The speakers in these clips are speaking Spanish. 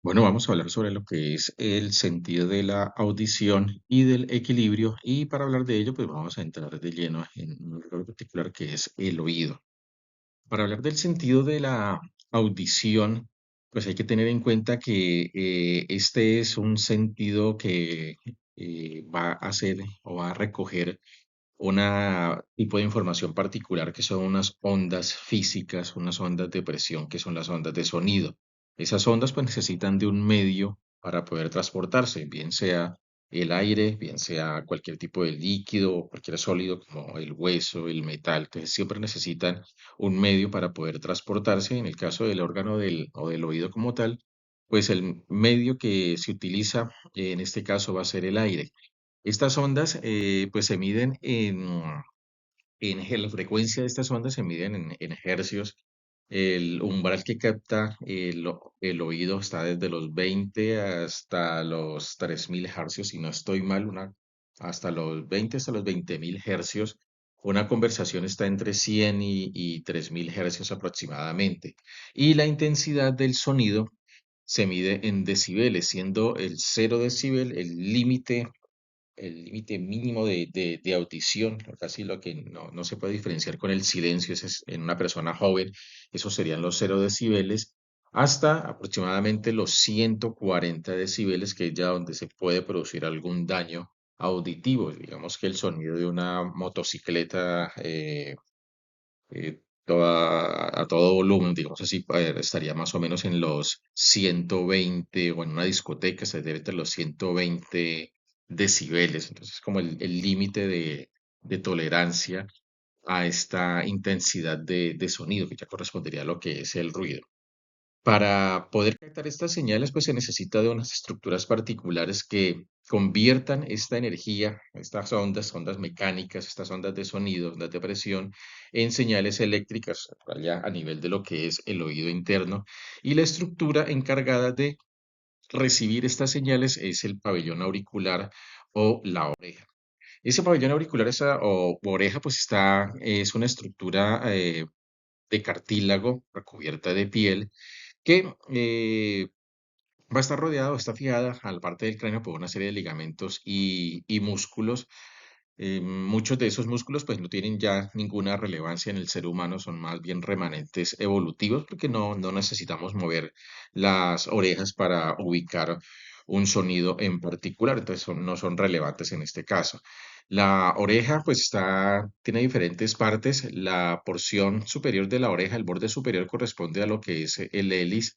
Bueno, vamos a hablar sobre lo que es el sentido de la audición y del equilibrio. Y para hablar de ello, pues vamos a entrar de lleno en un órgano particular que es el oído. Para hablar del sentido de la audición, pues hay que tener en cuenta que este es un sentido que va a hacer o va a recoger una tipo de información particular que son unas ondas físicas, unas ondas de presión que son las ondas de sonido. Esas ondas pues necesitan de un medio para poder transportarse, bien sea el aire, bien sea cualquier tipo de líquido o cualquier sólido como el hueso, el metal. Entonces siempre necesitan un medio para poder transportarse. En el caso del órgano o del oído como tal, pues el medio que se utiliza en este caso va a ser el aire. Estas ondas, pues se miden la frecuencia de estas ondas se miden en hercios. El umbral que capta el oído está desde los 20 hasta los 3000 hercios, si no estoy mal, hasta los 20 hasta los 20.000 hercios. Una conversación está entre 100 y 3000 hercios aproximadamente. Y la intensidad del sonido se mide en decibeles, siendo el 0 decibel el límite mínimo de audición, casi lo que no se puede diferenciar con el silencio, ese es en una persona joven, esos serían los 0 decibeles, hasta aproximadamente los 140 decibeles, que es ya donde se puede producir algún daño auditivo. Digamos que el sonido de una motocicleta a todo volumen, digamos así, estaría más o menos en los 120 o en una discoteca se debe entre los 120 decibeles. Entonces, como el límite de tolerancia a esta intensidad de sonido, que ya correspondería a lo que es el ruido. Para poder captar estas señales, pues se necesita de unas estructuras particulares que conviertan esta energía, estas ondas, ondas mecánicas, estas ondas de sonido, ondas de presión, en señales eléctricas, allá a nivel de lo que es el oído interno. Y la estructura encargada de recibir estas señales es el pabellón auricular o la oreja. Ese pabellón auricular o oreja, pues es una estructura de cartílago recubierta de piel que va a estar rodeado, está fijada a la parte del cráneo por una serie de ligamentos y músculos. Muchos de esos músculos pues no tienen ya ninguna relevancia en el ser humano, son más bien remanentes evolutivos porque no necesitamos mover las orejas para ubicar un sonido en particular, entonces no son relevantes en este caso. La oreja pues tiene diferentes partes. La porción superior de la oreja, el borde superior corresponde a lo que es el hélice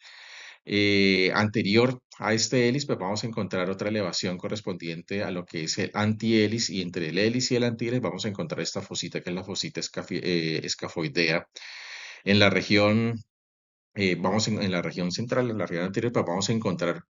anterior a este hélice, pues vamos a encontrar otra elevación correspondiente a lo que es el antihélice y entre el hélice y el antihélice vamos a encontrar esta fosita que es la fosita escafoidea. En la región, en la región central, en la región anterior, pues vamos a encontrar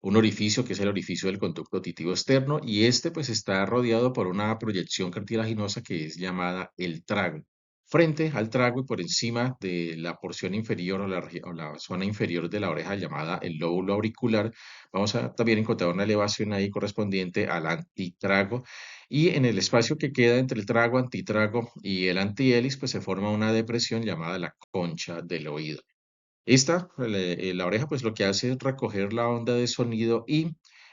un orificio que es el orificio del conducto auditivo externo y este pues está rodeado por una proyección cartilaginosa que es llamada el trago. Frente al trago y por encima de la porción inferior o la zona inferior de la oreja llamada el lóbulo auricular, vamos a también encontrar una elevación ahí correspondiente al antitrago y en el espacio que queda entre el trago, antitrago y el antihélice pues se forma una depresión llamada la concha del oído. La oreja, pues lo que hace es recoger la onda de sonido y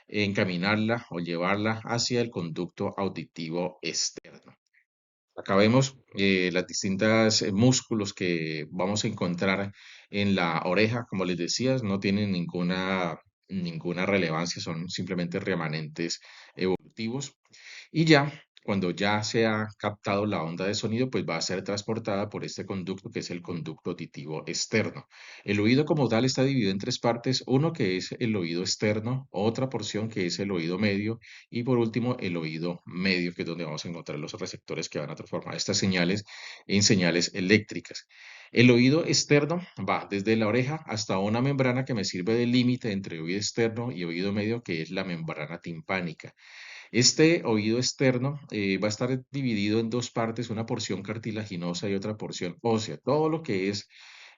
encaminarla o llevarla hacia el conducto auditivo externo. Acá vemos las distintas músculos que vamos a encontrar en la oreja, como les decía, no tienen ninguna relevancia, son simplemente remanentes evolutivos. Y ya, cuando ya se ha captado la onda de sonido, pues va a ser transportada por este conducto que es el conducto auditivo externo. El oído como tal está dividido en tres partes, uno que es el oído externo, otra porción que es el oído medio y por último el oído medio, que es donde vamos a encontrar los receptores que van a transformar estas señales en señales eléctricas. El oído externo va desde la oreja hasta una membrana que me sirve de límite entre oído externo y oído medio, que es la membrana timpánica. Este oído externo va a estar dividido en dos partes, una porción cartilaginosa y otra porción ósea. Todo lo que es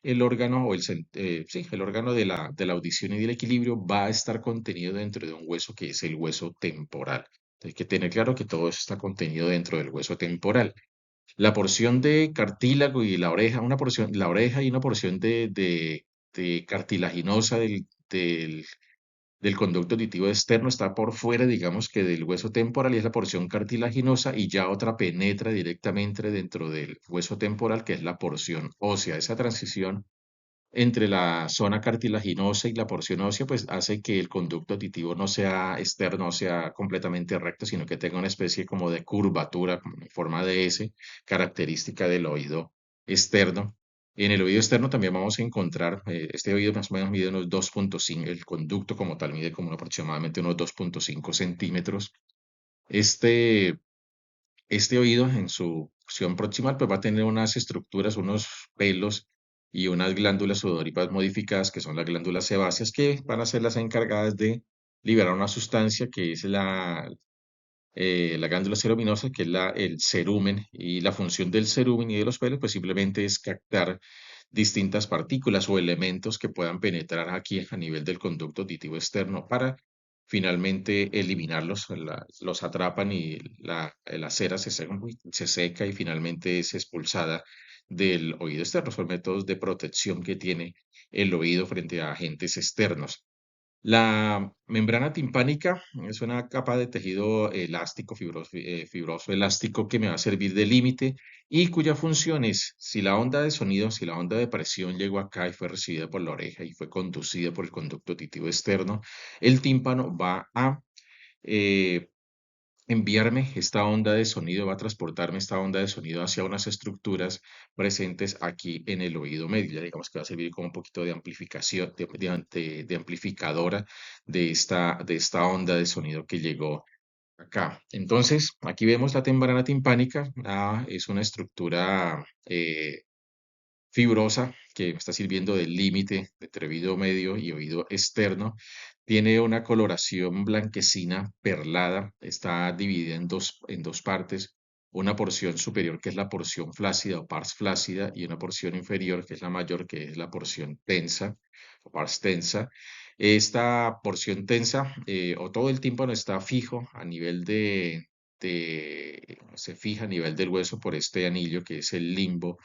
el órgano sí, el órgano de la audición y del equilibrio va a estar contenido dentro de un hueso que es el hueso temporal. Hay que tener claro que todo eso está contenido dentro del hueso temporal. La porción de cartílago y la oreja, la oreja y una porción de cartilaginosa del conducto auditivo externo, está por fuera, digamos que del hueso temporal y es la porción cartilaginosa y ya otra penetra directamente dentro del hueso temporal, que es la porción ósea. Esa transición entre la zona cartilaginosa y la porción ósea, pues hace que el conducto auditivo no sea externo, no sea completamente recto, sino que tenga una especie como de curvatura, como en forma de S, característica del oído externo. En el oído externo también vamos a encontrar, este oído más o menos mide unos 2,5, el conducto como tal mide como aproximadamente unos 2,5 centímetros. Este, este oído en su porción proximal pues va a tener unas estructuras, unos pelos y unas glándulas sudoríparas modificadas que son las glándulas sebáceas que van a ser las encargadas de liberar una sustancia que es la glándula ceruminosa, que es el cerumen, y la función del cerumen y de los pelos, pues simplemente es captar distintas partículas o elementos que puedan penetrar aquí a nivel del conducto auditivo externo para finalmente eliminarlos, los atrapan y la cera se seca y finalmente es expulsada del oído externo. Son métodos de protección que tiene el oído frente a agentes externos. La membrana timpánica es una capa de tejido elástico, fibroso elástico que me va a servir de límite y cuya función es, si la onda de sonido, si la onda de presión llegó acá y fue recibida por la oreja y fue conducida por el conducto auditivo externo, el tímpano va a eh, enviarme esta onda de sonido, va a transportarme esta onda de sonido hacia unas estructuras presentes aquí en el oído medio. Ya digamos que va a servir como un poquito de amplificación, de amplificadora de esta onda de sonido que llegó acá. Entonces, aquí vemos la membrana timpánica. Es una estructura fibrosa que me está sirviendo del límite entre oído medio y oído externo. Tiene una coloración blanquecina perlada, está dividida en dos partes, una porción superior que es la porción flácida o pars flácida y una porción inferior que es la mayor que es la porción tensa o pars tensa. Esta porción tensa o todo el tímpano está fijo a nivel se fija a nivel del hueso por este anillo que es el limbo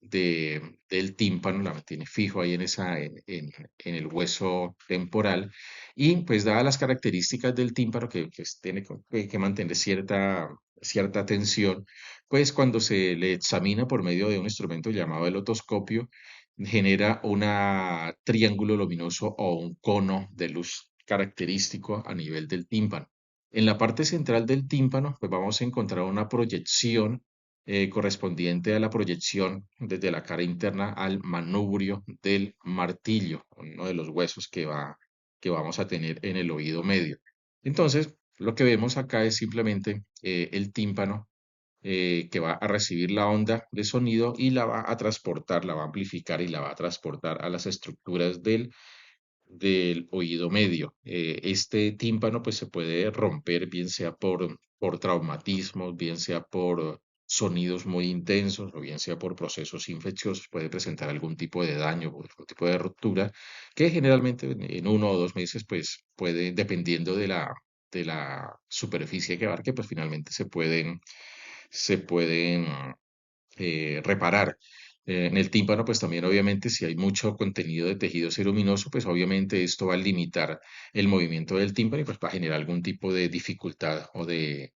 del tímpano, la mantiene fijo ahí en el hueso temporal. Y pues dadas las características del tímpano que tiene que mantener cierta tensión, pues cuando se le examina por medio de un instrumento llamado el otoscopio, genera un triángulo luminoso o un cono de luz característico a nivel del tímpano. En la parte central del tímpano, pues vamos a encontrar una proyección correspondiente a la proyección desde la cara interna al manubrio del martillo, uno de los huesos que vamos a tener en el oído medio. Entonces, lo que vemos acá es simplemente el tímpano que va a recibir la onda de sonido y la va a transportar, la va a amplificar y la va a transportar a las estructuras del oído medio. Este tímpano pues se puede romper bien sea por traumatismos, bien sea por sonidos muy intensos o bien sea por procesos infecciosos, puede presentar algún tipo de daño o algún tipo de ruptura que generalmente en 1 o 2 meses pues puede, dependiendo de la superficie que abarque, pues finalmente se pueden reparar. En el tímpano, pues también obviamente si hay mucho contenido de tejido ceruminoso, pues obviamente esto va a limitar el movimiento del tímpano y pues va a generar algún tipo de dificultad o de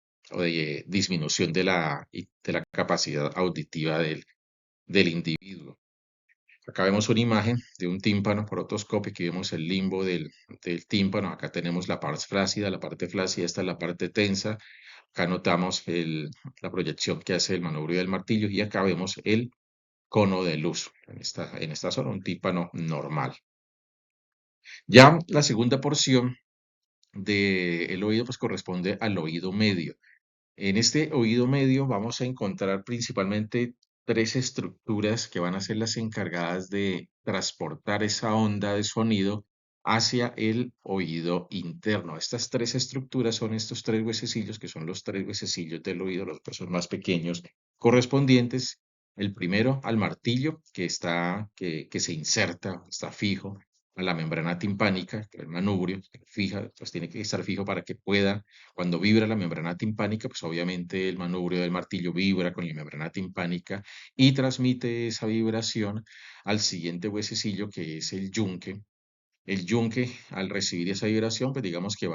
disminución de la capacidad auditiva del individuo. Acá vemos una imagen de un tímpano por otoscopio, aquí vemos el limbo del tímpano, acá tenemos la parte flácida, esta es la parte tensa, acá notamos la proyección que hace el manubrio del martillo y acá vemos el cono de luz en esta zona, un tímpano normal. Ya la segunda porción del oído pues corresponde al oído medio. En este oído medio vamos a encontrar principalmente tres estructuras que van a ser las encargadas de transportar esa onda de sonido hacia el oído interno. Estas tres estructuras son estos tres huesecillos, que son los tres huesecillos del oído, los que son más pequeños, correspondientes. El primero al martillo, que se inserta, está fijo a la membrana timpánica, que es el manubrio, que fija, pues tiene que estar fijo para que pueda cuando vibra la membrana timpánica, pues obviamente el manubrio del martillo vibra con la membrana timpánica y transmite esa vibración al siguiente huesecillo que es el yunque, El yunque, al recibir esa vibración, pues digamos que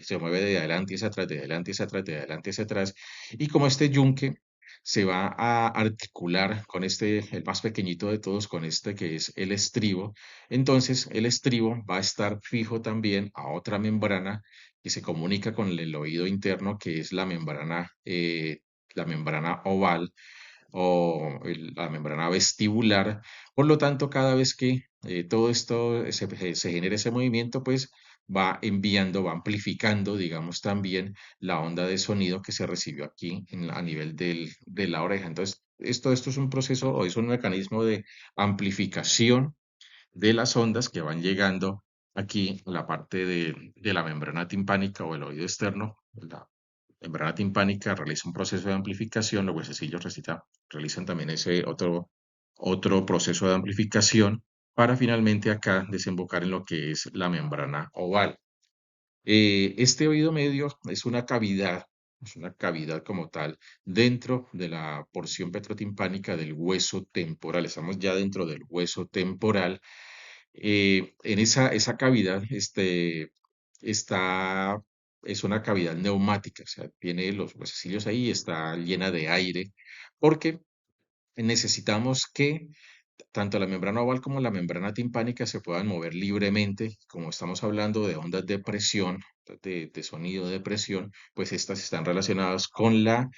se mueve de adelante y hacia atrás, de adelante y hacia atrás, de adelante y hacia atrás. Y como este yunque se va a articular con el más pequeñito de todos, con este que es el estribo, entonces el estribo va a estar fijo también a otra membrana que se comunica con el oído interno, que es la membrana oval la membrana vestibular. Por lo tanto, cada vez que todo esto se genera ese movimiento, pues va enviando, va amplificando, digamos, también la onda de sonido que se recibió aquí a nivel de la oreja. Entonces, esto es un proceso o es un mecanismo de amplificación de las ondas que van llegando aquí a la parte de la membrana timpánica o el oído externo. La membrana timpánica realiza un proceso de amplificación, los huesecillos realizan también ese otro proceso de amplificación para finalmente acá desembocar en lo que es la membrana oval. Este oído medio es una cavidad como tal dentro de la porción petrotimpánica del hueso temporal. Estamos ya dentro del hueso temporal. En esa cavidad está, es una cavidad neumática, o sea, tiene los huesecillos ahí, está llena de aire, porque necesitamos que tanto la membrana oval como la membrana timpánica se puedan mover libremente. Como estamos hablando de ondas de presión, de sonido de presión, pues estas están relacionadas con la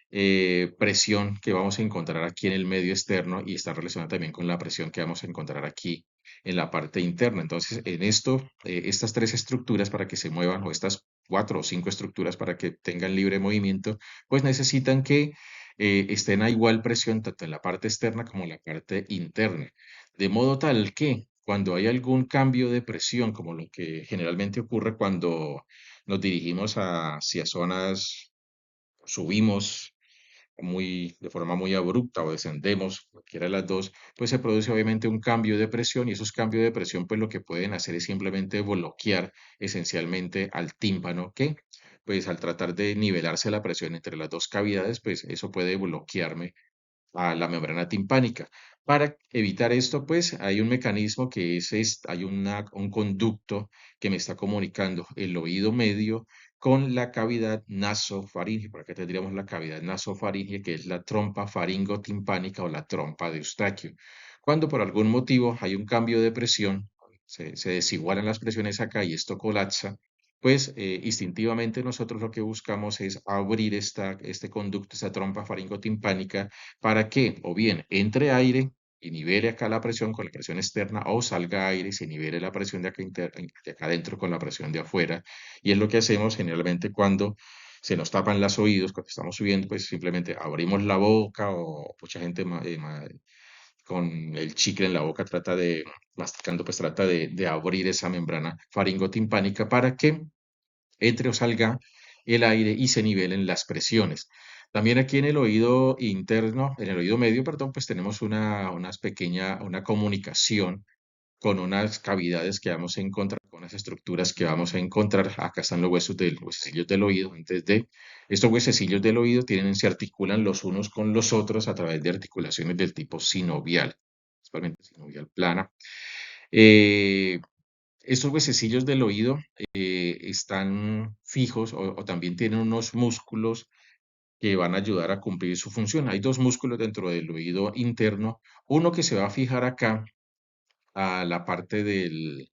presión que vamos a encontrar aquí en el medio externo y está relacionada también con la presión que vamos a encontrar aquí en la parte interna. Entonces, estas tres estructuras para que se muevan, o estas cuatro o cinco estructuras para que tengan libre movimiento, pues necesitan que estén a igual presión tanto en la parte externa como en la parte interna. De modo tal que cuando hay algún cambio de presión, como lo que generalmente ocurre cuando nos dirigimos hacia zonas, subimos de forma muy abrupta o descendemos, cualquiera de las dos, pues se produce obviamente un cambio de presión y esos cambios de presión pues lo que pueden hacer es simplemente bloquear esencialmente al tímpano que pues al tratar de nivelarse la presión entre las dos cavidades pues eso puede bloquearme a la membrana timpánica. Para evitar esto, pues hay un mecanismo que hay un conducto que me está comunicando el oído medio con la cavidad nasofaringea. Por acá tendríamos la cavidad nasofaringea, que es la trompa faringotimpánica o la trompa de Eustaquio. Cuando por algún motivo hay un cambio de presión, se desigualan las presiones acá y esto colapsa, pues instintivamente nosotros lo que buscamos es abrir este conducto, esta trompa faringotimpánica, para que o bien entre aire y nivele acá la presión con la presión externa, o salga aire y se nivele la presión de acá adentro con la presión de afuera. Y es lo que hacemos generalmente cuando se nos tapan los oídos, cuando estamos subiendo, pues simplemente abrimos la boca o mucha gente con el chicle en la boca masticando, pues trata de abrir esa membrana faringotimpánica para que entre o salga el aire y se nivelen las presiones. También aquí en el oído interno, en el oído medio, perdón, pues tenemos una comunicación con unas cavidades que vamos a encontrar, con unas estructuras que vamos a encontrar. Acá están los huesecillos del oído. Estos huesecillos del oído se articulan los unos con los otros a través de articulaciones del tipo sinovial, principalmente sinovial plana. Eh, Estos huesecillos del oído están fijos o también tienen unos músculos que van a ayudar a cumplir su función. Hay dos músculos dentro del oído interno, uno que se va a fijar acá a la parte del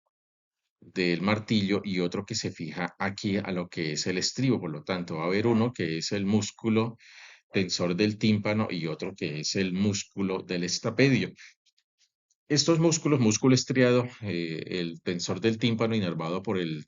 martillo y otro que se fija aquí a lo que es el estribo. Por lo tanto, va a haber uno que es el músculo tensor del tímpano y otro que es el músculo del estapedio. Estos músculos, músculo estriado, el tensor del tímpano inervado por el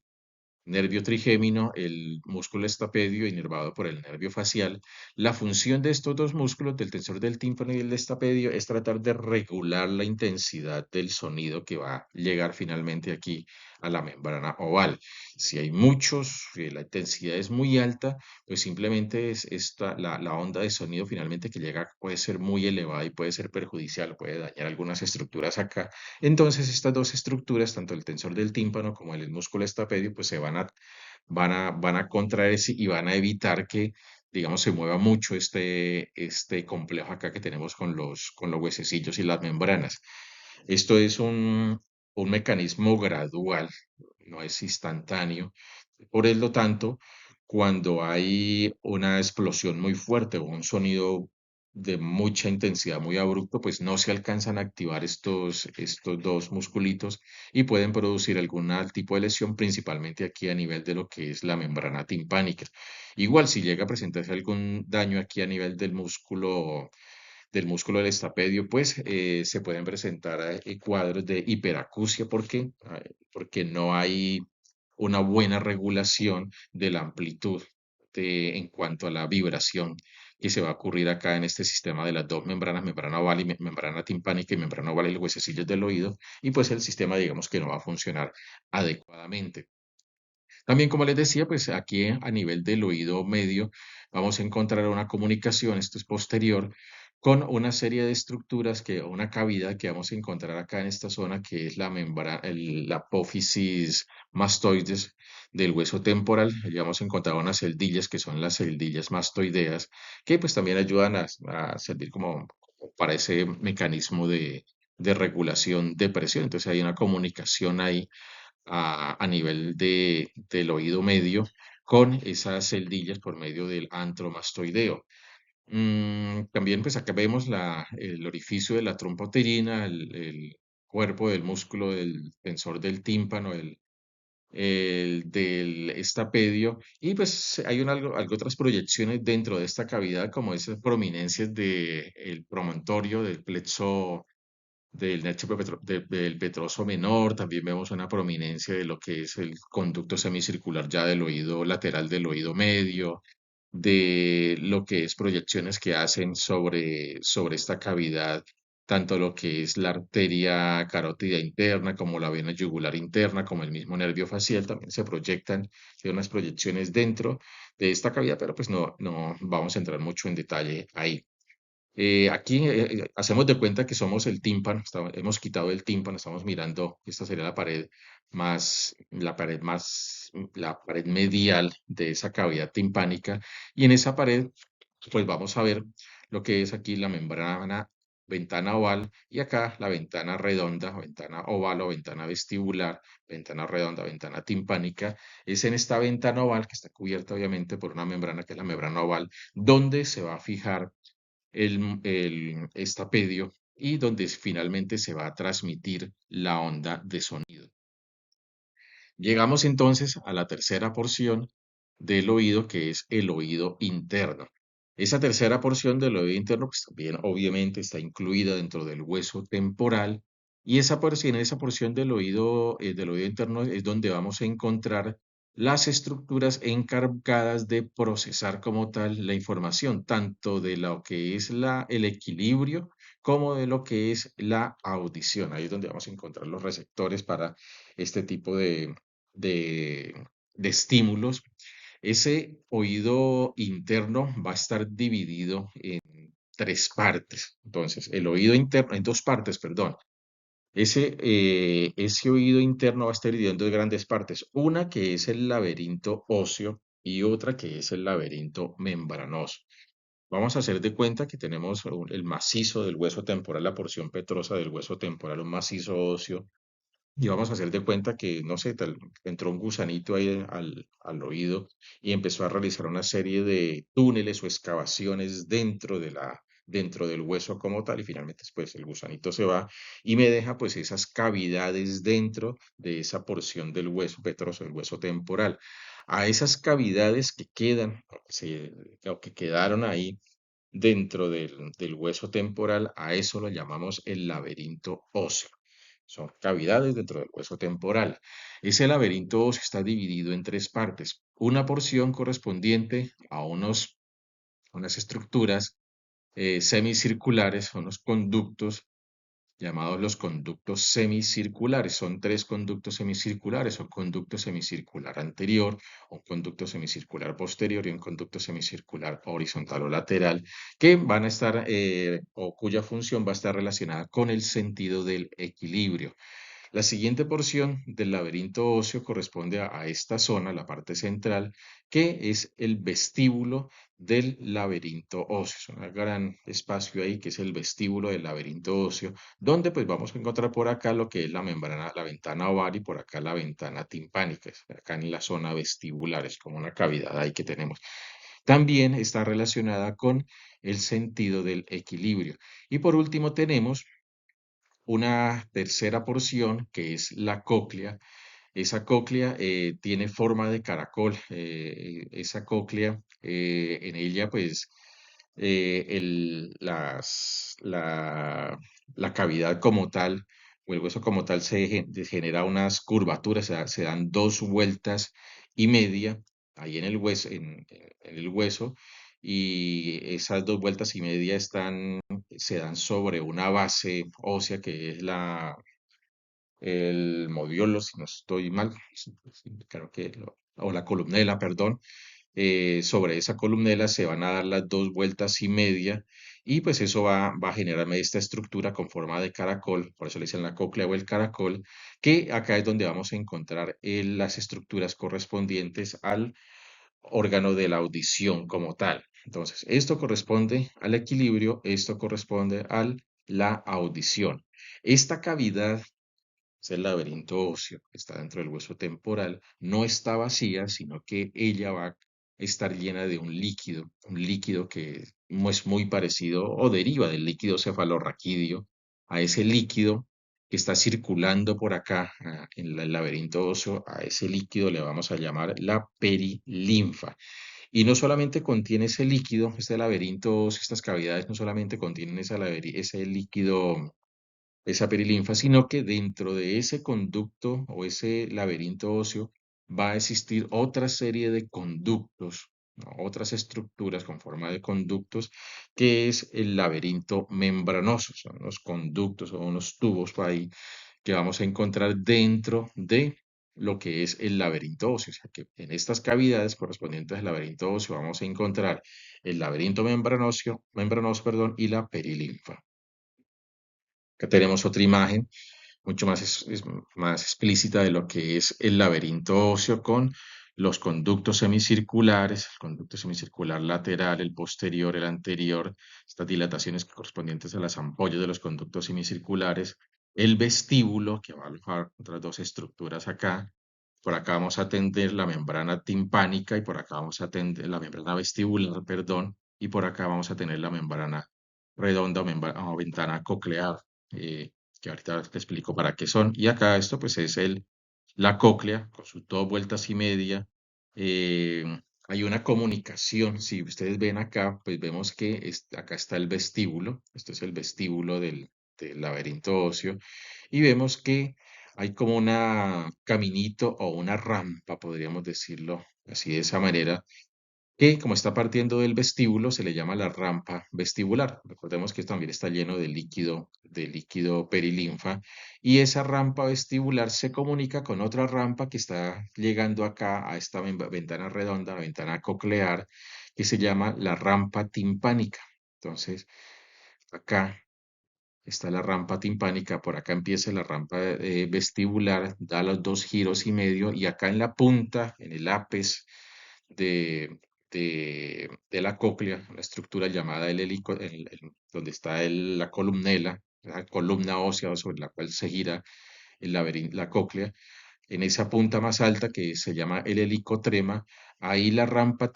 nervio trigémino, el músculo estapedio inervado por el nervio facial. La función de estos dos músculos, del tensor del tímpano y el estapedio, es tratar de regular la intensidad del sonido que va a llegar finalmente aquí a la membrana oval. Si hay si la intensidad es muy alta, pues simplemente la onda de sonido finalmente que llega puede ser muy elevada y puede ser perjudicial, puede dañar algunas estructuras acá. Entonces, estas dos estructuras, tanto el tensor del tímpano como el músculo estapedio, pues van a contraerse y van a evitar que, digamos, se mueva mucho este complejo acá que tenemos con los huesecillos y las membranas. Esto es un mecanismo gradual, no es instantáneo. Por lo tanto, cuando hay una explosión muy fuerte o un sonido de mucha intensidad muy abrupto, pues no se alcanzan a activar estos dos musculitos y pueden producir algún tipo de lesión, principalmente aquí a nivel de lo que es la membrana timpánica. Igual, si llega a presentarse algún daño aquí a nivel del músculo del estapedio, pues se pueden presentar cuadros de hiperacusia. ¿Por qué? Porque no hay una buena regulación de la amplitud en cuanto a la vibración que se va a ocurrir acá en este sistema de las dos membranas, membrana oval y membrana timpánica y membrana oval y los huesecillos del oído, y pues el sistema digamos que no va a funcionar adecuadamente. También, como les decía, pues aquí a nivel del oído medio vamos a encontrar una comunicación, esto es posterior, con una serie de estructuras una cavidad que vamos a encontrar acá en esta zona, que es la membrana, la apófisis mastoides del hueso temporal. Allí vamos a encontrar unas celdillas que son las celdillas mastoideas, que pues también ayudan a servir como para ese mecanismo de regulación de presión. Entonces hay una comunicación ahí a nivel del oído medio con esas celdillas por medio del antromastoideo. También pues acá vemos el orificio de la trompa uterina, el cuerpo del músculo del tensor del tímpano, el del estapedio, y pues hay algo otras proyecciones dentro de esta cavidad, como esas prominencias del promontorio, del plexo del del petroso menor. También vemos una prominencia de lo que es el conducto semicircular ya del oído lateral del oído medio, de lo que es proyecciones que hacen sobre esta cavidad, tanto lo que es la arteria carótida interna como la vena yugular interna, como el mismo nervio facial, también se proyectan, hay unas proyecciones dentro de esta cavidad, pero pues no vamos a entrar mucho en detalle ahí. Aquí hacemos de cuenta que somos el tímpano, hemos quitado el tímpano, estamos mirando, esta sería la pared medial de esa cavidad timpánica, y en esa pared, pues vamos a ver lo que es aquí la membrana, ventana oval, y acá la ventana redonda, ventana oval o ventana vestibular, ventana redonda, ventana timpánica. Es en esta ventana oval, que está cubierta obviamente por una membrana, que es la membrana oval, donde se va a fijar el estapedio y donde finalmente se va a transmitir la onda de sonido. Llegamos entonces a la tercera porción del oído, que es el oído interno. Esa tercera porción del oído interno, pues también obviamente está incluida dentro del hueso temporal, y esa porción del oído interno es donde vamos a encontrar las estructuras encargadas de procesar como tal la información, tanto de lo que es el equilibrio como de lo que es la audición. Ahí es donde vamos a encontrar los receptores para este tipo de, de estímulos. Ese oído interno va a estar dividido en tres partes. Entonces, el oído interno, en dos partes, perdón. Ese oído interno va a estar dividido en dos grandes partes. Una que es el laberinto óseo y otra que es el laberinto membranoso. Vamos a hacer de cuenta que tenemos el macizo del hueso temporal, la porción petrosa del hueso temporal, un macizo óseo, y vamos a hacer de cuenta que, no sé, entró un gusanito ahí al oído y empezó a realizar una serie de túneles o excavaciones dentro del hueso como tal, y finalmente pues el gusanito se va y me deja pues esas cavidades dentro de esa porción del hueso petroso, del hueso temporal. A esas cavidades que quedan o que quedaron ahí dentro del hueso temporal, a eso lo llamamos el laberinto óseo. Son cavidades dentro del hueso temporal. Ese laberinto óseo está dividido en tres partes. Una porción correspondiente a unas estructuras semicirculares, unos conductos llamados los conductos semicirculares. Son tres conductos semicirculares: un conducto semicircular anterior, un conducto semicircular posterior y un conducto semicircular horizontal o lateral, que van a estar o cuya función va a estar relacionada con el sentido del equilibrio. La siguiente porción del laberinto óseo corresponde a esta zona, la parte central, que es el vestíbulo del laberinto óseo. Es un gran espacio ahí que es el vestíbulo del laberinto óseo, donde pues vamos a encontrar por acá lo que es la membrana, la ventana oval y por acá la ventana timpánica, acá en la zona vestibular, es como una cavidad ahí que tenemos. También está relacionada con el sentido del equilibrio. Y por último tenemos una tercera porción que es la cóclea. Esa cóclea tiene forma de caracol. Esa cóclea, en ella pues la cavidad como tal, o el hueso como tal, genera unas curvaturas, se dan dos vueltas y media ahí en el hueso, en el hueso, y esas dos vueltas y media se dan sobre una base ósea que es el modiolo, si no estoy mal, sí, creo que, o la columnela, perdón. Sobre esa columnela se van a dar las dos vueltas y media y pues eso va a generarme esta estructura con forma de caracol, por eso le dicen la cóclea o el caracol, que acá es donde vamos a encontrar las estructuras correspondientes al órgano de la audición como tal. Entonces, esto corresponde al equilibrio, esto corresponde a la audición. Esta cavidad es el laberinto óseo que está dentro del hueso temporal, no está vacía, sino que ella va a estar llena de un líquido que no es muy parecido o deriva del líquido cefalorraquídeo, a ese líquido que está circulando por acá en el laberinto óseo, a ese líquido le vamos a llamar la perilinfa. Y no solamente contiene ese líquido, este laberinto óseo, estas cavidades no solamente contienen ese líquido, esa perilinfa, sino que dentro de ese conducto o ese laberinto óseo va a existir otra serie de conductos, ¿no? Otras estructuras con forma de conductos, que es el laberinto membranoso. Son unos conductos o unos tubos por ahí que vamos a encontrar dentro de lo que es el laberinto óseo. O sea que en estas cavidades correspondientes al laberinto óseo vamos a encontrar el laberinto membranoso, perdón, y la perilinfa. Acá tenemos otra imagen mucho más, más explícita de lo que es el laberinto óseo con los conductos semicirculares, el conducto semicircular lateral, el posterior, el anterior, estas dilataciones correspondientes a las ampollas de los conductos semicirculares, el vestíbulo, que va a alojar otras dos estructuras acá. Por acá vamos a atender la membrana timpánica y por acá vamos a atender la membrana vestibular, perdón, y por acá vamos a tener la membrana redonda o ventana coclear. eh, que ahorita te explico para qué son. Y acá esto pues es la cóclea con sus dos vueltas y media. Eh, Hay una comunicación, si ustedes ven acá, pues vemos que acá está el vestíbulo, esto es el vestíbulo del laberinto óseo, y vemos que hay como una caminito o una rampa, podríamos decirlo así de esa manera, que como está partiendo del vestíbulo, se le llama la rampa vestibular. Recordemos que también está lleno de líquido perilinfa, y esa rampa vestibular se comunica con otra rampa que está llegando acá a esta ventana redonda, la ventana coclear, que se llama la rampa timpánica. Entonces, acá está la rampa timpánica, por acá empieza la rampa vestibular, da los dos giros y medio, y acá en la punta, en el ápice de, de la cóclea, una estructura llamada donde está la columnela, la columna ósea sobre la cual se gira la cóclea, en esa punta más alta que se llama el helicotrema, ahí la rampa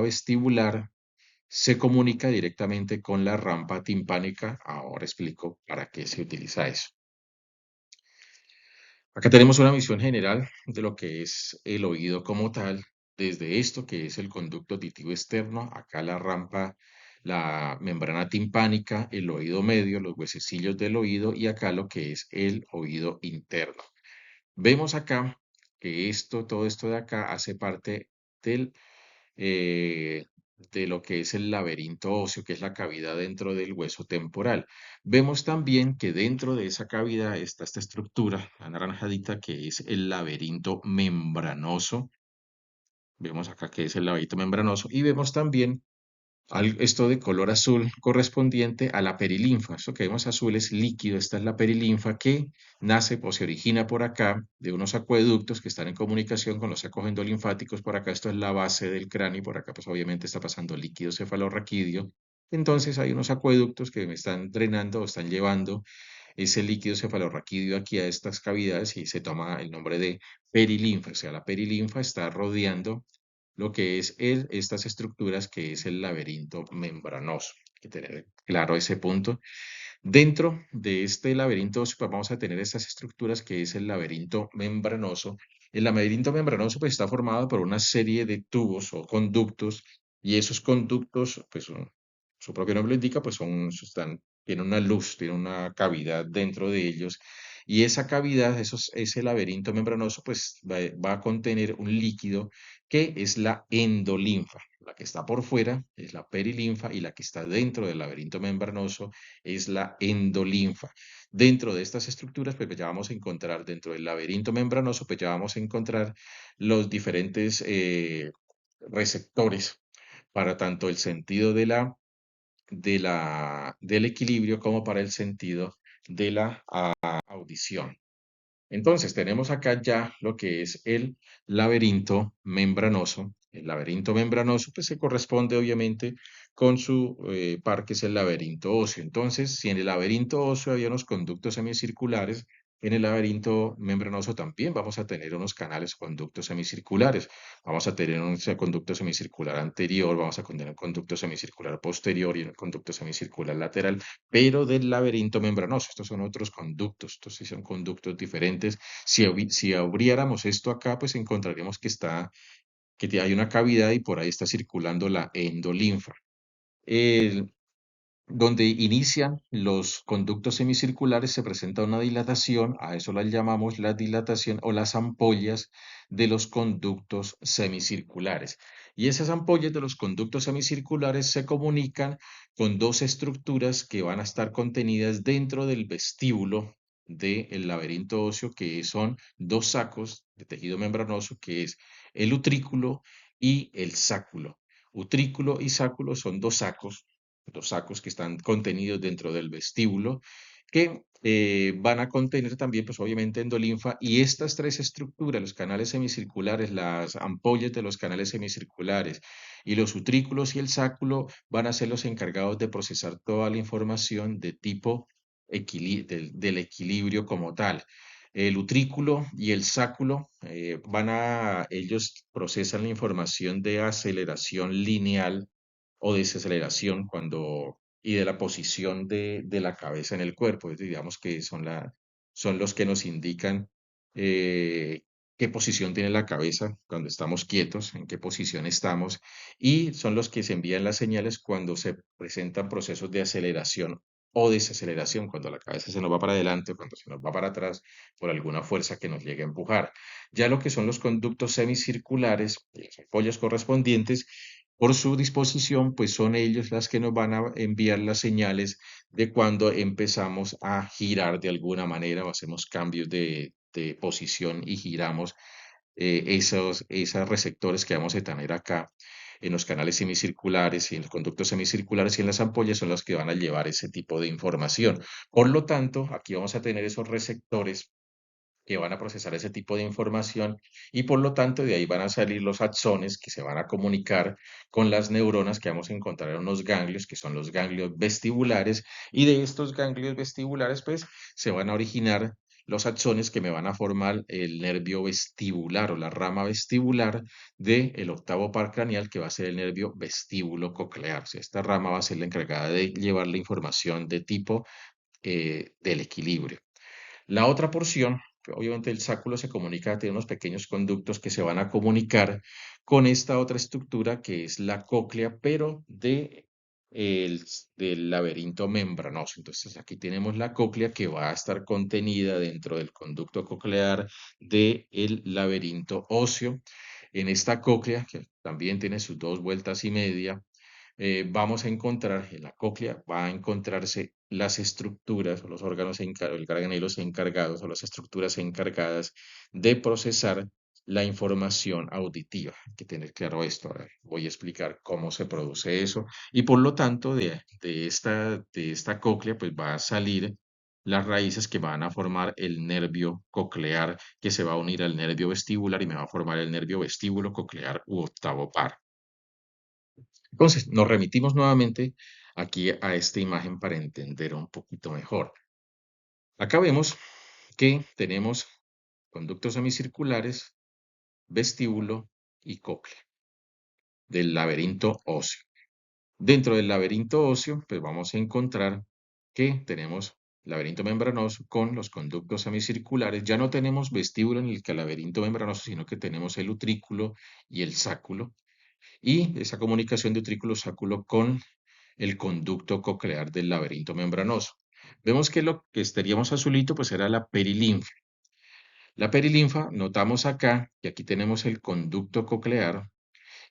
vestibular se comunica directamente con la rampa timpánica. Ahora explico para qué se utiliza eso. Acá tenemos una visión general de lo que es el oído como tal, desde esto que es el conducto auditivo externo, acá la rampa, la membrana timpánica, el oído medio, los huesecillos del oído y acá lo que es el oído interno. Vemos acá que todo esto de acá hace parte del eh, de lo que es el laberinto óseo, que es la cavidad dentro del hueso temporal. Vemos también que dentro de esa cavidad está esta estructura anaranjadita que es el laberinto membranoso. Vemos acá que es el laberinto membranoso y vemos también Esto de color azul correspondiente a la perilinfa. Esto que vemos azul es líquido. Esta es la perilinfa que nace o se origina por acá de unos acueductos que están en comunicación con los sacos endolinfáticos. Por acá esto es la base del cráneo y por acá pues obviamente está pasando líquido cefalorraquídeo. Entonces hay unos acueductos que me están drenando o están llevando ese líquido cefalorraquídeo aquí a estas cavidades y se toma el nombre de perilinfa. O sea, la perilinfa está rodeando lo que es estas estructuras que es el laberinto membranoso. Hay que tener claro ese punto. Dentro de este laberinto óseo, pues, vamos a tener estas estructuras que es el laberinto membranoso. El laberinto membranoso pues, está formado por una serie de tubos o conductos y esos conductos, pues su propio nombre lo indica, pues tienen una luz, tienen una cavidad dentro de ellos y esa cavidad, ese laberinto membranoso, pues va a contener un líquido que es la endolinfa. La que está por fuera es la perilinfa y la que está dentro del laberinto membranoso es la endolinfa. Dentro de estas estructuras, pues ya vamos a encontrar, dentro del laberinto membranoso, pues ya vamos a encontrar los diferentes receptores para tanto el sentido del equilibrio como para el sentido de la audición. Entonces, tenemos acá ya lo que es el laberinto membranoso. El laberinto membranoso pues, se corresponde obviamente con su par, que es el laberinto óseo. Entonces, si en el laberinto óseo había unos conductos semicirculares, en el laberinto membranoso también vamos a tener unos canales conductos semicirculares. Vamos a tener un conducto semicircular anterior, vamos a tener un conducto semicircular posterior y un conducto semicircular lateral, pero del laberinto membranoso. Estos son otros conductos, estos sí son conductos diferentes. Si abriéramos esto acá, pues encontraríamos que hay una cavidad y por ahí está circulando la endolinfa. El- donde inician los conductos semicirculares se presenta una dilatación, a eso la llamamos la dilatación o las ampollas de los conductos semicirculares. Y esas ampollas de los conductos semicirculares se comunican con dos estructuras que van a estar contenidas dentro del vestíbulo del laberinto óseo, que son dos sacos de tejido membranoso, que es el utrículo y el sáculo. Utrículo y sáculo son dos sacos que están contenidos dentro del vestíbulo, que van a contener también, pues obviamente, endolinfa y estas tres estructuras, los canales semicirculares, las ampollas de los canales semicirculares y los utrículos y el sáculo van a ser los encargados de procesar toda la información de tipo del equilibrio como tal. El utrículo y el sáculo ellos procesan la información de aceleración lineal o desaceleración y de la posición de la cabeza en el cuerpo. Digamos que son los que nos indican eh, qué posición tiene la cabeza cuando estamos quietos, en qué posición estamos, y son los que se envían las señales cuando se presentan procesos de aceleración o desaceleración, cuando la cabeza se nos va para adelante o cuando se nos va para atrás por alguna fuerza que nos llegue a empujar. Ya lo que son los conductos semicirculares, las ampollas correspondientes, por su disposición, pues son ellos las que nos van a enviar las señales de cuando empezamos a girar de alguna manera o hacemos cambios de posición y giramos esos receptores que vamos a tener acá en los canales semicirculares y en los conductos semicirculares y en las ampollas son los que van a llevar ese tipo de información. Por lo tanto, aquí vamos a tener esos receptores que van a procesar ese tipo de información y por lo tanto de ahí van a salir los axones que se van a comunicar con las neuronas que vamos a encontrar en unos ganglios que son los ganglios vestibulares y de estos ganglios vestibulares pues se van a originar los axones que me van a formar el nervio vestibular o la rama vestibular del octavo par craneal que va a ser el nervio vestíbulo coclear. O sea, esta rama va a ser la encargada de llevar la información de tipo del equilibrio. La otra porción, que obviamente el sáculo se comunica, tiene unos pequeños conductos que se van a comunicar con esta otra estructura que es la cóclea, pero del laberinto membranoso. Entonces aquí tenemos la cóclea que va a estar contenida dentro del conducto coclear del laberinto óseo. En esta cóclea, que también tiene sus dos vueltas y media, vamos a encontrar, en la cóclea va a encontrarse las estructuras o los órganos, organelos encargados o las estructuras encargadas de procesar la información auditiva. Hay que tener claro esto. Ahora voy a explicar cómo se produce eso. Y por lo tanto, de esta cóclea, pues va a salir las raíces que van a formar el nervio coclear, que se va a unir al nervio vestibular y me va a formar el nervio vestíbulo coclear u octavo par. Entonces, nos remitimos nuevamente aquí a esta imagen para entender un poquito mejor. Acá vemos que tenemos conductos semicirculares, vestíbulo y cóclea del laberinto óseo. Dentro del laberinto óseo, pues vamos a encontrar que tenemos laberinto membranoso con los conductos semicirculares. Ya no tenemos vestíbulo en el laberinto membranoso, sino que tenemos el utrículo y el sáculo. Y esa comunicación de utrículo-sáculo con el conducto coclear del laberinto membranoso. Vemos que lo que estaríamos azulito, pues era la perilinfa. La perilinfa, notamos acá que aquí tenemos el conducto coclear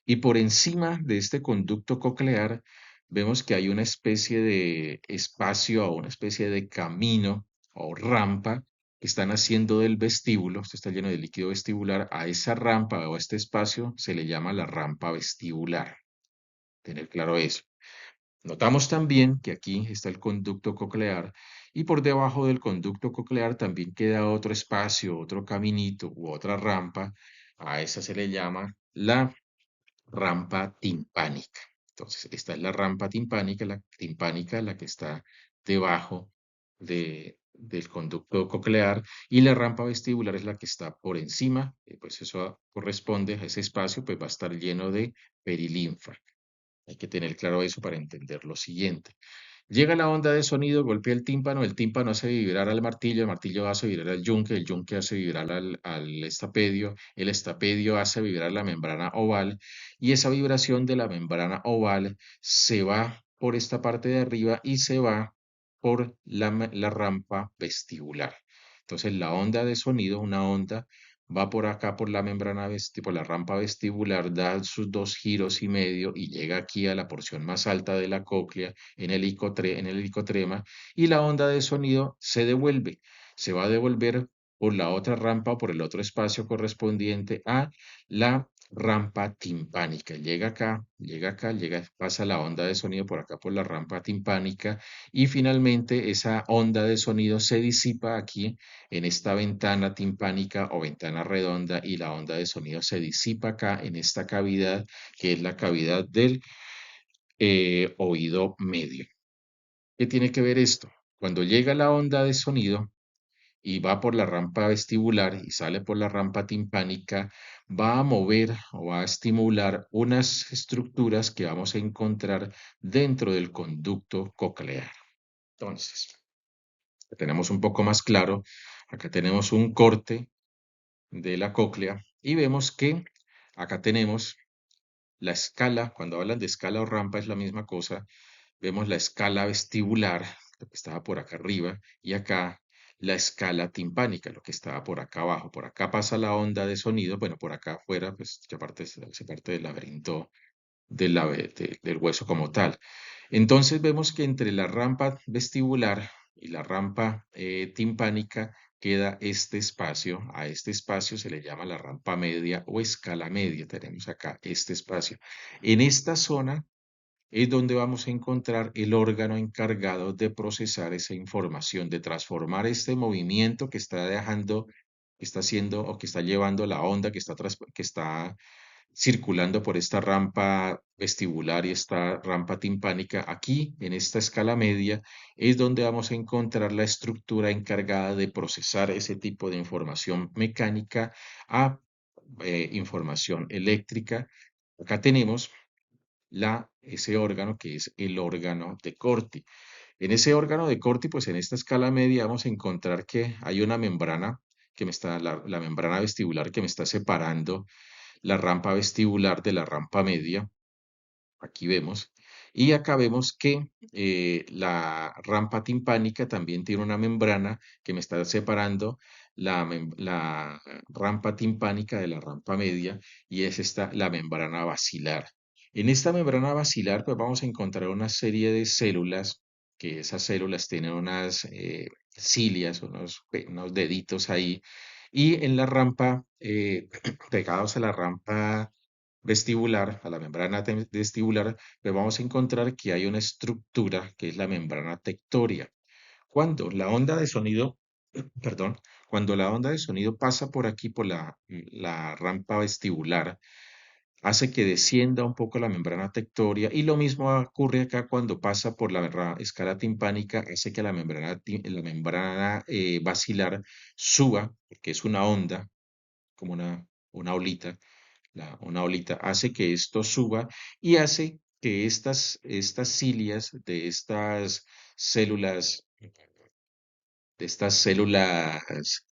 y por encima de este conducto coclear vemos que hay una especie de espacio o una especie de camino o rampa que están haciendo del vestíbulo, esto está lleno de líquido vestibular, a esa rampa o a este espacio se le llama la rampa vestibular. Tener claro eso. Notamos también que aquí está el conducto coclear y por debajo del conducto coclear también queda otro espacio, otro caminito u otra rampa. A esa se le llama la rampa timpánica. Entonces, esta es la rampa timpánica, la que está debajo del conducto coclear, y la rampa vestibular es la que está por encima, pues eso corresponde a ese espacio, pues va a estar lleno de perilinfa. Hay que tener claro eso para entender lo siguiente. Llega la onda de sonido, golpea el tímpano hace vibrar al martillo, el martillo hace vibrar al yunque, el yunque hace vibrar al estapedio, el estapedio hace vibrar la membrana oval y esa vibración de la membrana oval se va por esta parte de arriba y se va por la rampa vestibular. Entonces la onda de sonido, una onda, va por acá por la por la rampa vestibular, da sus 2 giros y medio y llega aquí a la porción más alta de la cóclea en el helicotrema y la onda de sonido se va a devolver por la otra rampa o por el otro espacio correspondiente a la rampa timpánica. Pasa la onda de sonido por acá por la rampa timpánica y finalmente esa onda de sonido se disipa aquí en esta ventana timpánica o ventana redonda y la onda de sonido se disipa acá en esta cavidad que es la cavidad del oído medio. ¿Qué tiene que ver esto? Cuando llega la onda de sonido y va por la rampa vestibular y sale por la rampa timpánica, va a mover o va a estimular unas estructuras que vamos a encontrar dentro del conducto coclear. Entonces, tenemos un poco más claro, acá tenemos un corte de la cóclea y vemos que acá tenemos la escala, cuando hablan de escala o rampa es la misma cosa, vemos la escala vestibular, lo que estaba por acá arriba, y acá la escala timpánica, lo que estaba por acá abajo. Por acá pasa la onda de sonido, bueno, por acá afuera, pues ya se parte del laberinto del hueso como tal. Entonces vemos que entre la rampa vestibular y la rampa timpánica queda este espacio. A este espacio se le llama la rampa media o escala media. Tenemos acá este espacio. En esta zona es donde vamos a encontrar el órgano encargado de procesar esa información, de transformar este movimiento que está dejando, que está haciendo o que está llevando la onda que está circulando por esta rampa vestibular y esta rampa timpánica. Aquí, en esta escala media, es donde vamos a encontrar la estructura encargada de procesar ese tipo de información mecánica a información eléctrica. Acá tenemos ese órgano que es el órgano de Corti. En ese órgano de Corti, pues en esta escala media vamos a encontrar que hay una membrana la membrana vestibular que me está separando la rampa vestibular de la rampa media. Aquí vemos. Y acá vemos que la rampa timpánica también tiene una membrana que me está separando la rampa timpánica de la rampa media y es esta la membrana basilar. En esta membrana basilar pues vamos a encontrar una serie de células que esas células tienen unas cilias, unos deditos ahí Y en la rampa, pegados a la rampa vestibular, a la membrana vestibular, pues vamos a encontrar que hay una estructura que es la membrana tectoria. Cuando la onda de sonido, perdón, cuando la onda de sonido pasa por aquí, por la rampa vestibular, hace que descienda un poco la membrana tectoria y lo mismo ocurre acá cuando pasa por la escala timpánica, hace que la membrana basilar suba, porque es una onda, como una olita, una olita, hace que esto suba y hace que estas cilias células, de estas células,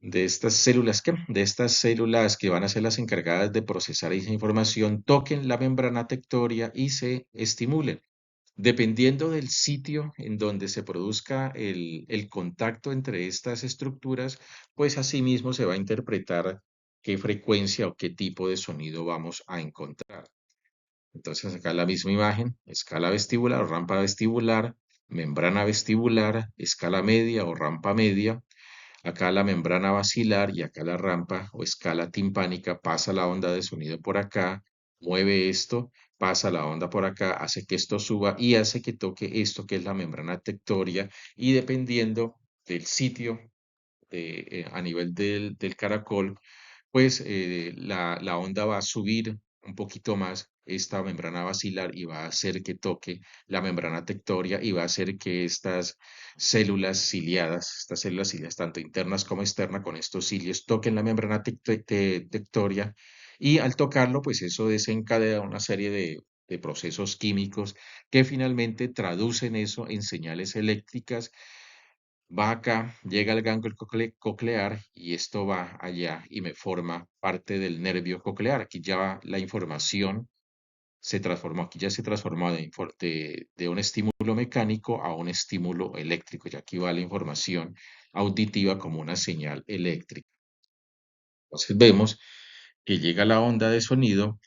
de estas células que van a ser las encargadas de procesar esa información, toquen la membrana tectoria y se estimulen. Dependiendo del sitio en donde se produzca el contacto entre estas estructuras, pues asimismo se va a interpretar qué frecuencia o qué tipo de sonido vamos a encontrar. Entonces acá la misma imagen, escala vestibular o rampa vestibular, membrana vestibular, escala media o rampa media. Acá la membrana basilar y acá la rampa o escala timpánica, pasa la onda de sonido por acá, mueve esto, pasa la onda por acá, hace que esto suba y hace que toque esto que es la membrana tectoria y dependiendo del sitio a nivel del caracol, pues la onda va a subir un poquito más esta membrana basilar y va a hacer que toque la membrana tectoria y va a hacer que estas células ciliadas tanto internas como externas, con estos cilios, toquen la membrana tectoria y al tocarlo, pues eso desencadena una serie de procesos químicos que finalmente traducen eso en señales eléctricas. Va acá, llega al ganglio coclear y esto va allá y me forma parte del nervio coclear. Aquí ya la información se transformó, aquí ya se transformó de un estímulo mecánico a un estímulo eléctrico. Y aquí va la información auditiva como una señal eléctrica. Entonces vemos que llega la onda de sonido,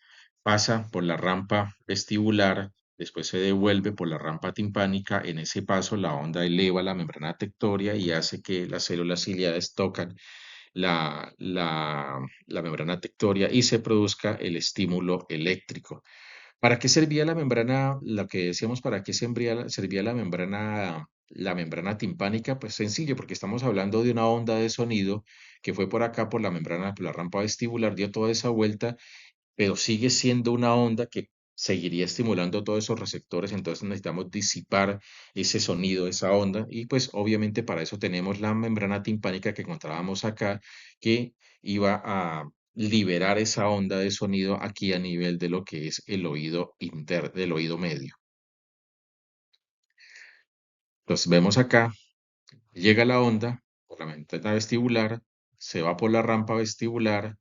pasa por la rampa vestibular, después se devuelve por la rampa timpánica. En ese paso, la onda eleva la membrana tectoria y hace que las células ciliadas tocan la membrana tectoria y se produzca el estímulo eléctrico. ¿Para qué servía la membrana? Lo que decíamos, ¿para qué servía la membrana timpánica? Pues sencillo, porque estamos hablando de una onda de sonido que fue por acá, por la membrana, por la rampa vestibular, dio toda esa vuelta, pero sigue siendo una onda que seguiría estimulando todos esos receptores, entonces necesitamos disipar ese sonido, esa onda, y pues obviamente para eso tenemos la membrana timpánica que encontrábamos acá, que iba a liberar esa onda de sonido aquí a nivel de lo que es el oído del oído medio. Entonces vemos acá, llega la onda por la membrana vestibular, se va por la rampa vestibular,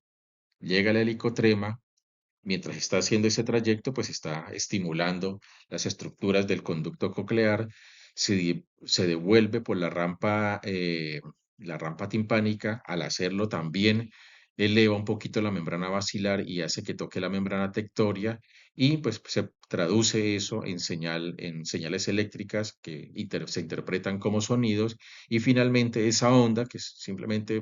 llega la helicotrema. Mientras está haciendo ese trayecto, pues está estimulando las estructuras del conducto coclear, se devuelve por la rampa timpánica. Al hacerlo también eleva un poquito la membrana basilar y hace que toque la membrana tectoria y pues se traduce eso en señales eléctricas que se interpretan como sonidos y finalmente esa onda que simplemente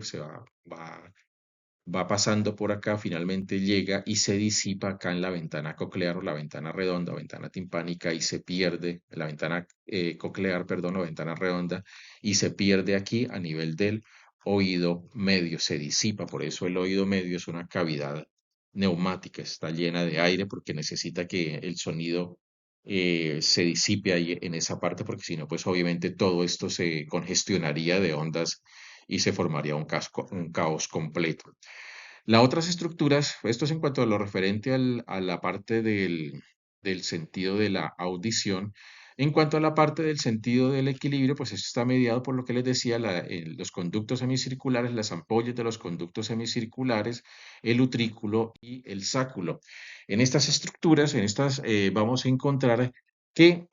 va pasando por acá, finalmente llega y se disipa acá en la ventana coclear o la ventana redonda, ventana timpánica y se pierde, la ventana coclear, perdón, o ventana redonda, y se pierde aquí a nivel del oído medio, se disipa. Por eso el oído medio es una cavidad neumática, está llena de aire porque necesita que el sonido se disipe ahí en esa parte, porque si no, pues obviamente todo esto se congestionaría de ondas y se formaría un caos completo. Las otras estructuras, esto es en cuanto a lo referente a la parte del sentido de la audición. En cuanto a la parte del sentido del equilibrio, pues esto está mediado por lo que les decía, los conductos semicirculares, las ampollas de los conductos semicirculares, el utrículo y el sáculo. En estas estructuras, vamos a encontrar que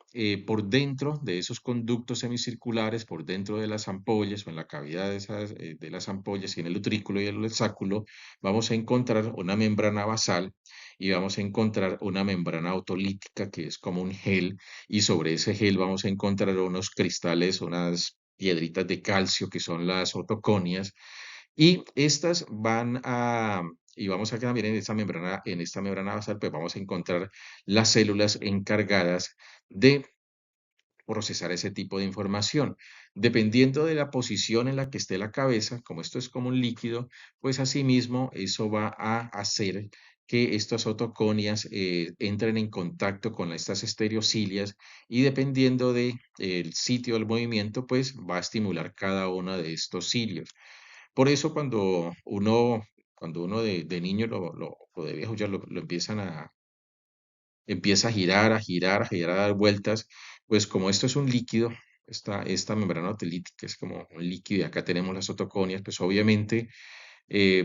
por dentro de esos conductos semicirculares, por dentro de las ampollas o en la cavidad de las ampollas y en el utrículo y el sáculo, vamos a encontrar una membrana basal y vamos a encontrar una membrana autolítica que es como un gel y sobre ese gel vamos a encontrar unos cristales, unas piedritas de calcio que son las otoconias Y estas van a, y vamos a también en esta membrana basal, pues vamos a encontrar las células encargadas de procesar ese tipo de información. Dependiendo de la posición en la que esté la cabeza, como esto es como un líquido, pues asimismo eso va a hacer que estas otoconias entren en contacto con estas estereocilias y dependiendo de el sitio del movimiento, pues va a estimular cada uno de estos cilios. Por eso cuando uno de niño o de viejo ya lo empiezan empieza a girar, a girar, a girar, a dar vueltas, pues como esto es un líquido, esta membrana otolítica es como un líquido y acá tenemos las otoconias, pues obviamente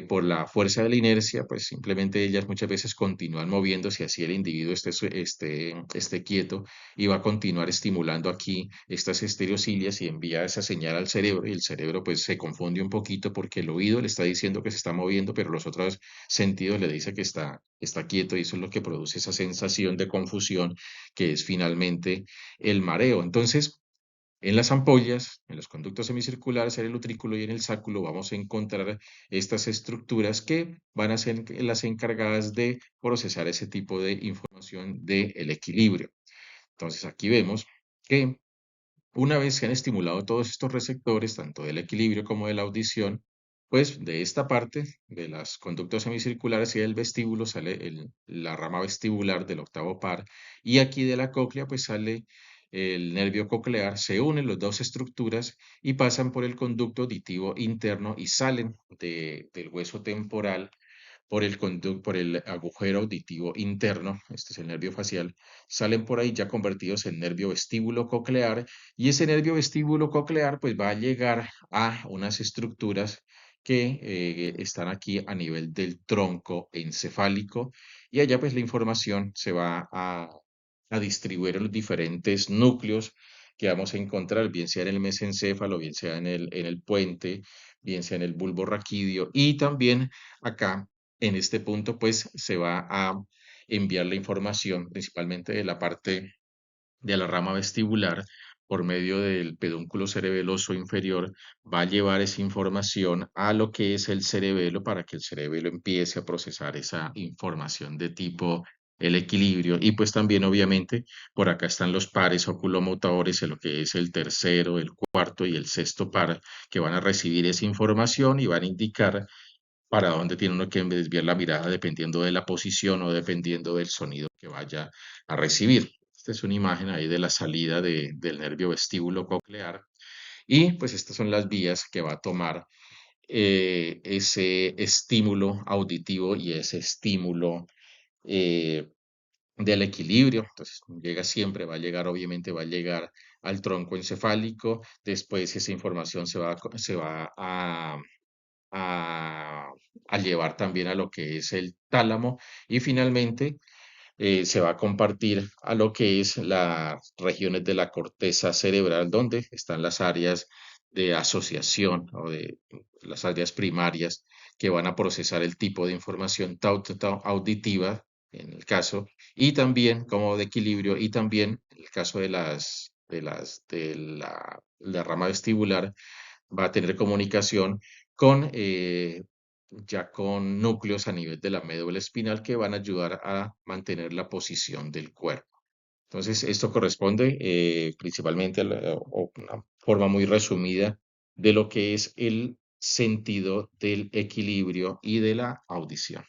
por la fuerza de la inercia, pues simplemente ellas muchas veces continúan moviéndose, así el individuo esté quieto y va a continuar estimulando aquí estas estereocilias y envía esa señal al cerebro y el cerebro pues se confunde un poquito porque el oído le está diciendo que se está moviendo, pero los otros sentidos le dice que está quieto y eso es lo que produce esa sensación de confusión que es finalmente el mareo. Entonces, en las ampollas, en los conductos semicirculares, en el utrículo y en el sáculo vamos a encontrar estas estructuras que van a ser las encargadas de procesar ese tipo de información del equilibrio. Entonces aquí vemos que una vez se han estimulado todos estos receptores, tanto del equilibrio como de la audición, pues de esta parte, de los conductos semicirculares y del vestíbulo, sale la rama vestibular del octavo par, y aquí de la cóclea, pues sale el nervio coclear, se unen las dos estructuras y pasan por el conducto auditivo interno y salen del hueso temporal por el agujero auditivo interno, este es el nervio facial, salen por ahí ya convertidos en nervio vestíbulo coclear y ese nervio vestíbulo coclear pues va a llegar a unas estructuras que están aquí a nivel del tronco encefálico y allá pues la información se va a distribuir en los diferentes núcleos que vamos a encontrar, bien sea en el mesencéfalo, bien sea en el puente, bien sea en el bulbo raquídeo y también acá en este punto, pues se va a enviar la información, principalmente de la parte de la rama vestibular, por medio del pedúnculo cerebeloso inferior, va a llevar esa información a lo que es el cerebelo para que el cerebelo empiece a procesar esa información de tipo el equilibrio y pues también obviamente por acá están los pares oculomotores en lo que es el tercero, el cuarto y el sexto par que van a recibir esa información y van a indicar para dónde tiene uno que desviar la mirada dependiendo de la posición o dependiendo del sonido que vaya a recibir. Esta es una imagen ahí de la salida del nervio vestíbulo coclear y pues estas son las vías que va a tomar ese estímulo auditivo y ese estímulo eh, del equilibrio. Entonces llega siempre, va a llegar, obviamente va a llegar al tronco encefálico, después esa información se va a, a llevar también a lo que es el tálamo y finalmente se va a compartir a lo que es las regiones de la corteza cerebral, donde están las áreas de asociación o de las áreas primarias que van a procesar el tipo de información auditiva, en el caso, y también como de equilibrio, y también en el caso de la rama vestibular, va a tener comunicación con ya con núcleos a nivel de la médula espinal que van a ayudar a mantener la posición del cuerpo. Entonces, esto corresponde principalmente o una forma muy resumida de lo que es el sentido del equilibrio y de la audición.